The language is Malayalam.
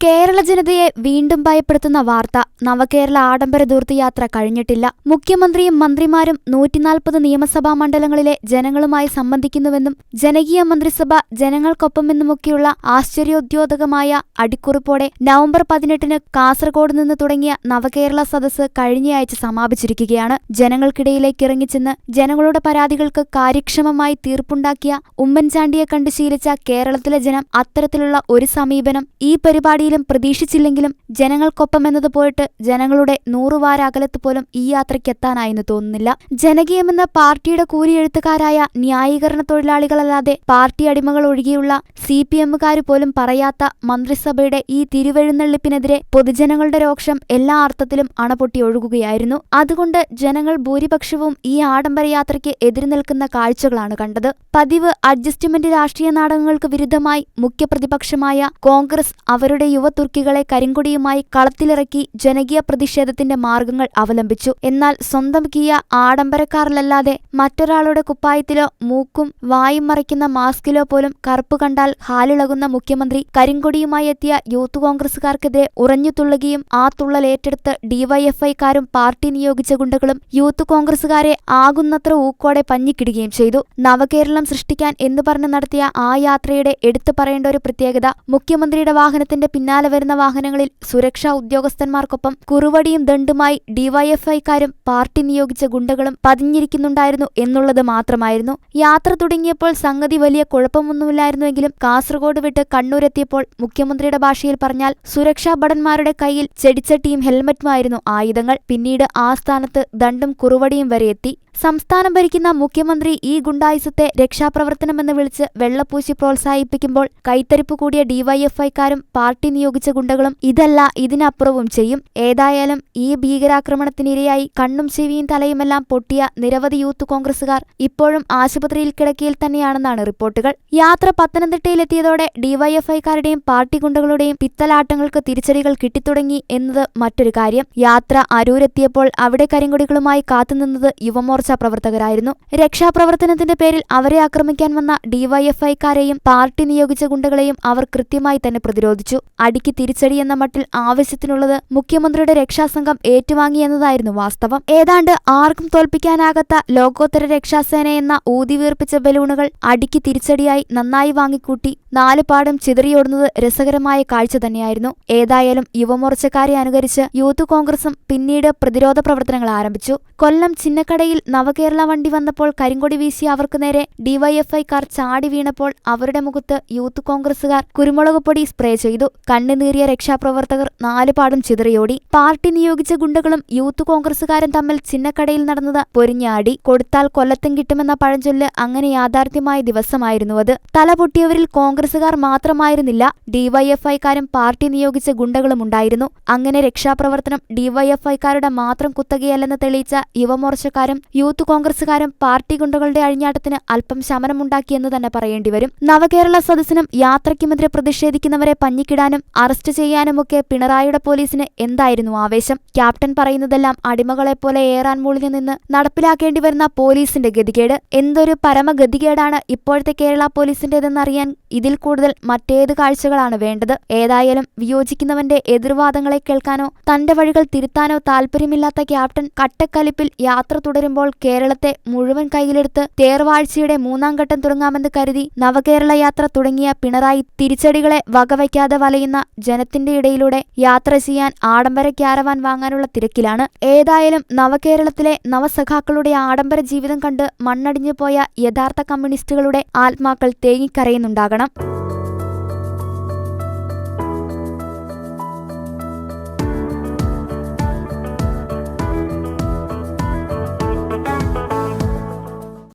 കേരള ജനതയെ വീണ്ടും ഭയപ്പെടുത്തുന്ന വാർത്ത. നവകേരള ആഡംബര ദൂർത്തയാത്ര കഴിഞ്ഞിട്ടില്ല. മുഖ്യമന്ത്രിയും മന്ത്രിമാരും 140 നിയമസഭാ മണ്ഡലങ്ങളിലെ ജനങ്ങളുമായി സംബന്ധിക്കുന്നുവെന്നും ജനകീയ മന്ത്രിസഭ ജനങ്ങൾക്കൊപ്പമെന്നുമൊക്കെയുള്ള ആശ്ചര്യോദ്യോതകമായ അടിക്കുറിപ്പോടെ നവംബർ 18-ന് കാസർഗോഡ് നിന്ന് തുടങ്ങിയ നവകേരള സദസ്സ് കഴിഞ്ഞയാഴ്ച സമാപിച്ചിരിക്കുകയാണ്. ജനങ്ങൾക്കിടയിലേക്ക് ഇറങ്ങിച്ചെന്ന് ജനങ്ങളുടെ പരാതികൾക്ക് കാര്യക്ഷമമായി തീർപ്പുണ്ടാക്കിയ ഉമ്മൻചാണ്ടിയെ കണ്ട് ശീലിച്ച കേരളത്തിലെ ജനം അത്തരത്തിലുള്ള ഒരു സമീപനം ഈ പരിപാടിയിലും പ്രതീക്ഷിച്ചില്ലെങ്കിലും ജനങ്ങൾക്കൊപ്പമെന്നത് പോയിട്ട് ജനങ്ങളുടെ 100 വാര അകലത്ത് പോലും ഈ യാത്രയ്ക്കെത്താനായെന്ന് തോന്നുന്നില്ല. ജനകീയമെന്ന പാർട്ടിയുടെ കൂലിയെഴുത്തുകാരായ ന്യായീകരണ തൊഴിലാളികളല്ലാതെ പാർട്ടി അടിമകൾ ഒഴികെയുള്ള CPM-കാര് പോലും പറയാത്ത മന്ത്രിസഭയുടെ ഈ തിരുവെഴുന്നള്ളിപ്പിനെതിരെ പൊതുജനങ്ങളുടെ രോക്ഷം എല്ലാ അർത്ഥത്തിലും അണപൊട്ടി ഒഴുകുകയായിരുന്നു. അതുകൊണ്ട് ജനങ്ങൾ ഭൂരിപക്ഷവും ഈ ആഡംബര യാത്രയ്ക്ക് എതിര് നിൽക്കുന്ന കാഴ്ചകളാണ് കണ്ടത്. പതിവ് അഡ്ജസ്റ്റ്മെന്റ് രാഷ്ട്രീയ നാടകങ്ങൾക്ക് വിരുദ്ധമായി മുഖ്യപ്രതിപക്ഷമായ കോൺഗ്രസ് അവരുടെ യുവതുർക്കികളെ കരിങ്കൊടിയുമായി കളത്തിലിറക്കി ജനകീയ പ്രതിഷേധത്തിന്റെ മാർഗങ്ങൾ അവലംബിച്ചു. എന്നാൽ സ്വന്തം കിയ ആഡംബരക്കാരിലല്ലാതെ മറ്റൊരാളുടെ കുപ്പായത്തിലോ മൂക്കും വായും മറയ്ക്കുന്ന മാസ്കിലോ പോലും കറുപ്പ് കണ്ടാൽ ഹാലിളകുന്ന മുഖ്യമന്ത്രി കരിങ്കൊടിയുമായി എത്തിയ യൂത്ത് കോൺഗ്രസുകാർക്കെതിരെ ഉറഞ്ഞുതുള്ളുകയും ആ തുള്ളലേറ്റെടുത്ത് DYFI-കാരും പാർട്ടി നിയോഗിച്ച ഗുണ്ടകളും യൂത്ത് കോൺഗ്രസുകാരെ ആകുന്നത്ര ഊക്കോടെ പഞ്ഞിക്കിടുകയും ചെയ്തു. നവകേരളം സൃഷ്ടിക്കാൻ എന്ന് പറഞ്ഞ് നടത്തിയ ആ യാത്രയുടെ എടുത്തു പറയേണ്ട ഒരു പ്രത്യേകത മുഖ്യമന്ത്രിയുടെ വാഹനത്തിന്റെ പിന്നാലെ വരുന്ന വാഹനങ്ങളിൽ സുരക്ഷാ ഉദ്യോഗസ്ഥന്മാർക്കൊപ്പം കുറുവടിയും ദണ്ഡുമായി DYFI-കാരും പാർട്ടി നിയോഗിച്ച ഗുണ്ടകളും പതിഞ്ഞിരിക്കുന്നുണ്ടായിരുന്നു എന്നുള്ളത് മാത്രമായിരുന്നു. യാത്ര തുടങ്ങിയപ്പോൾ സംഗതി വലിയ കുഴപ്പമൊന്നുമില്ലായിരുന്നുവെങ്കിലും കാസർഗോഡ് വിട്ട് കണ്ണൂരെത്തിയപ്പോൾ മുഖ്യമന്ത്രിയുടെ ഭാഷയിൽ പറഞ്ഞാൽ സുരക്ഷാ ഭടന്മാരുടെ കയ്യിൽ ചെടിച്ചട്ടിയും ഹെൽമറ്റുമായിരുന്നു ആയുധങ്ങൾ. പിന്നീട് ആ സ്ഥാനത്ത് ദണ്ഡും കുറുവടിയും വരെ എത്തി. സംസ്ഥാനം ഭരിക്കുന്ന മുഖ്യമന്ത്രി ഈ ഗുണ്ടായുസത്തെ രക്ഷാപ്രവർത്തനമെന്ന് വിളിച്ച് വെള്ളപ്പൂശി പ്രോത്സാഹിപ്പിക്കുമ്പോൾ കൈത്തരിപ്പ് കൂടിയ DYFI-കാരും പാർട്ടി നിയോഗിച്ച ഗുണ്ടകളും ഇതല്ല ഇതിനപ്പുറവും ചെയ്യും. ഏതായാലും ഈ ഭീകരാക്രമണത്തിനിരയായി കണ്ണും ചെവിയും തലയുമെല്ലാം പൊട്ടിയ നിരവധി യൂത്ത് കോൺഗ്രസുകാർ ഇപ്പോഴും ആശുപത്രിയിൽ കിടക്കയിൽ തന്നെയാണെന്നാണ് റിപ്പോർട്ടുകൾ. യാത്ര പത്തനംതിട്ടയിലെത്തിയതോടെ DYFI-കാരുടെയും പാർട്ടി ഗുണ്ടകളുടെയും പിത്തലാട്ടങ്ങൾക്ക് തിരിച്ചടികൾ കിട്ടിത്തുടങ്ങി എന്നത് മറ്റൊരു കാര്യം. യാത്ര അരൂരെത്തിയപ്പോൾ അവിടെ കരിങ്കൊടികളുമായി കാത്തുനിന്നത് യുവമോർച്ച പ്രവർത്തകരായിരുന്നു. രക്ഷാപ്രവർത്തനത്തിന്റെ പേരിൽ അവരെ ആക്രമിക്കാൻ വന്ന DYFI-കാരെയും പാർട്ടി നിയോഗിച്ച ഗുണ്ടകളെയും അവർ കൃത്യമായി തന്നെ പ്രതിരോധിച്ചു. അടിക്ക് തിരിച്ചടി എന്ന മട്ടിൽ ആവശ്യത്തിനുള്ളത് മുഖ്യമന്ത്രിയുടെ രക്ഷാസംഘം ഏറ്റുവാങ്ങിയെന്നതായിരുന്നു വാസ്തവം. ഏതാണ്ട് ആർക്കും തോൽപ്പിക്കാനാകാത്ത ലോകോത്തര രക്ഷാസേന എന്ന ഊതിവീർപ്പിച്ച ബലൂണുകൾ അടിക്ക് തിരിച്ചടിയായി നന്നായി വാങ്ങിക്കൂട്ടി 4 പാടും ചിതറിയോടുന്നത് രസകരമായ കാഴ്ച തന്നെയായിരുന്നു. ഏതായാലും യുവമോർച്ചക്കാരെ അനുകരിച്ച് യൂത്ത് കോൺഗ്രസും പിന്നീട് പ്രതിരോധ പ്രവർത്തനങ്ങൾ ആരംഭിച്ചു. കൊല്ലം ചിന്നക്കടയിൽ നവകേരള വണ്ടി വന്നപ്പോൾ കരിങ്കൊടി വീശി അവർക്ക് നേരെ DYFI-കാർ ചാടി വീണപ്പോൾ അവരുടെ മുഖത്ത് യൂത്ത് കോൺഗ്രസുകാർ കുരുമുളക് പൊടി സ്പ്രേ ചെയ്തു. കണ്ണുനീറിയ രക്ഷാപ്രവർത്തകർ 4 പാടും ചിതറിയോടി. പാർട്ടി നിയോഗിച്ച ഗുണ്ടകളും യൂത്ത് കോൺഗ്രസുകാരും തമ്മിൽ ചിന്നക്കടയിൽ നടന്നത് പൊരിഞ്ഞാടി. കൊടുത്താൽ കൊല്ലത്തും കിട്ടുമെന്ന പഴഞ്ചൊല്ല് അങ്ങനെ യാഥാർത്ഥ്യമായ ദിവസമായിരുന്നു അത്. തല പൊട്ടിയവരിൽ കോൺഗ്രസുകാർ മാത്രമായിരുന്നില്ല, DYFI-കാരും പാർട്ടി നിയോഗിച്ച ഗുണ്ടകളും ഉണ്ടായിരുന്നു. അങ്ങനെ രക്ഷാപ്രവർത്തനം DYFI-കാരുടെ മാത്രം കുത്തകയല്ലെന്ന് തെളിയിച്ച യുവമോർച്ചക്കാരും യൂത്ത് കോൺഗ്രസുകാരും പാർട്ടി ഗുണ്ടകളുടെ അഴിഞ്ഞാട്ടത്തിന് അല്പം ശമനമുണ്ടാക്കിയെന്ന് തന്നെ പറയേണ്ടിവരും. നവകേരള സദസ്സിനും യാത്രയ്ക്കുമെതിരെ പ്രതിഷേധിക്കുന്നവരെ പഞ്ഞിക്കിടാനും അറസ്റ്റ് ചെയ്യാനുമൊക്കെ പിണറായിയുടെ പോലീസിന് എന്തായിരുന്നു ആവേശം. ക്യാപ്റ്റൻ പറയുന്നതെല്ലാം അടിമകളെപ്പോലെ ഏറാൻ മൂളിഞ്ഞു നിന്ന് നടപ്പിലാക്കേണ്ടി വരുന്ന പോലീസിന്റെ ഗതികേട്. എന്തൊരു പരമഗതികേടാണ് ഇപ്പോഴത്തെ കേരള പോലീസിന്റേതെന്നറിയാൻ ഇതിൽ കൂടുതൽ മറ്റേത് കാഴ്ചകളാണ് വേണ്ടത്. ഏതായാലും വിയോജിക്കുന്നവന്റെ എതിർവാദങ്ങളെ കേൾക്കാനോ തന്റെ വഴികൾ തിരുത്താനോ താല്പര്യമില്ലാത്ത ക്യാപ്റ്റൻ കട്ടക്കലിപ്പിൽ യാത്ര തുടരുമ്പോൾ കേരളത്തെ മുഴുവൻ കയ്യിലെടുത്ത് തേർവാഴ്ചയുടെ 3-ാം ഘട്ടം തുടങ്ങാമെന്ന് കരുതി നവകേരള യാത്ര തുടങ്ങിയ പിണറായി തിരിച്ചടികളെ വകവയ്ക്കാതെ വലയുന്ന ജനത്തിന്റെ ഇടയിലൂടെ യാത്ര ചെയ്യാൻ ആഡംബര ക്യാരവാൻ വാങ്ങാനുള്ള തിരക്കിലാണ്. ഏതായാലും നവകേരളത്തിലെ നവസഖാക്കളുടെ ആഡംബര ജീവിതം കണ്ട് മണ്ണടിഞ്ഞു പോയ യഥാർത്ഥ കമ്മ്യൂണിസ്റ്റുകളുടെ ആത്മാക്കൾ തേങ്ങിക്കരയുന്നുണ്ടാകണം.